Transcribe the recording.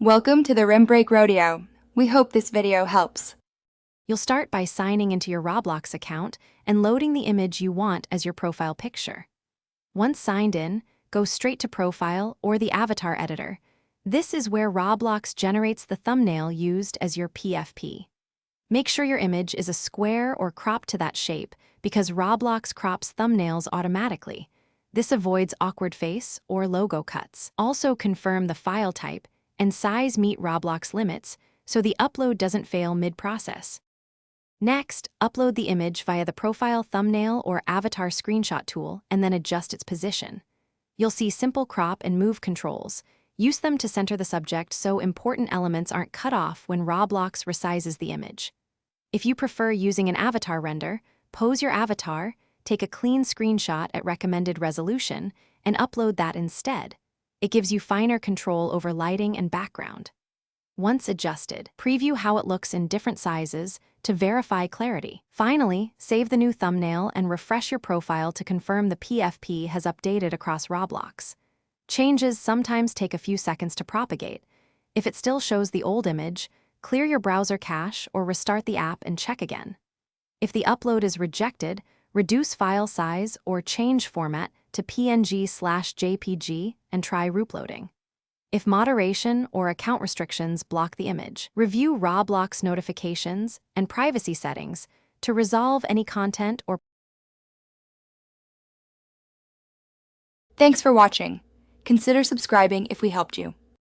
Welcome to the Rim Break Rodeo. We hope this video helps. You'll start by signing into your Roblox account and loading the image you want as your profile picture. Once signed in, go straight to Profile or the Avatar Editor. This is where Roblox generates the thumbnail used as your PFP. Make sure your image is a square or cropped to that shape because Roblox crops thumbnails automatically. This avoids awkward face or logo cuts. Also confirm the file type and size meet Roblox limits so the upload doesn't fail mid-process. Next, upload the image via the Profile Thumbnail or Avatar Screenshot tool and then adjust its position. You'll see simple crop and move controls. Use them to center the subject so important elements aren't cut off when Roblox resizes the image. If you prefer using an avatar render, pose your avatar, take a clean screenshot at recommended resolution, and upload that instead. It gives you finer control over lighting and background. Once adjusted, preview how it looks in different sizes to verify clarity. Finally, save the new thumbnail and refresh your profile to confirm the PFP has updated across Roblox. Changes sometimes take a few seconds to propagate. If it still shows the old image, clear your browser cache or restart the app and check again. If the upload is rejected, reduce file size or change format to PNG/JPG and try reuploading. If moderation or account restrictions block the image, review Roblox notifications and privacy settings to resolve any content or. Thanks for watching. Consider subscribing if we helped you.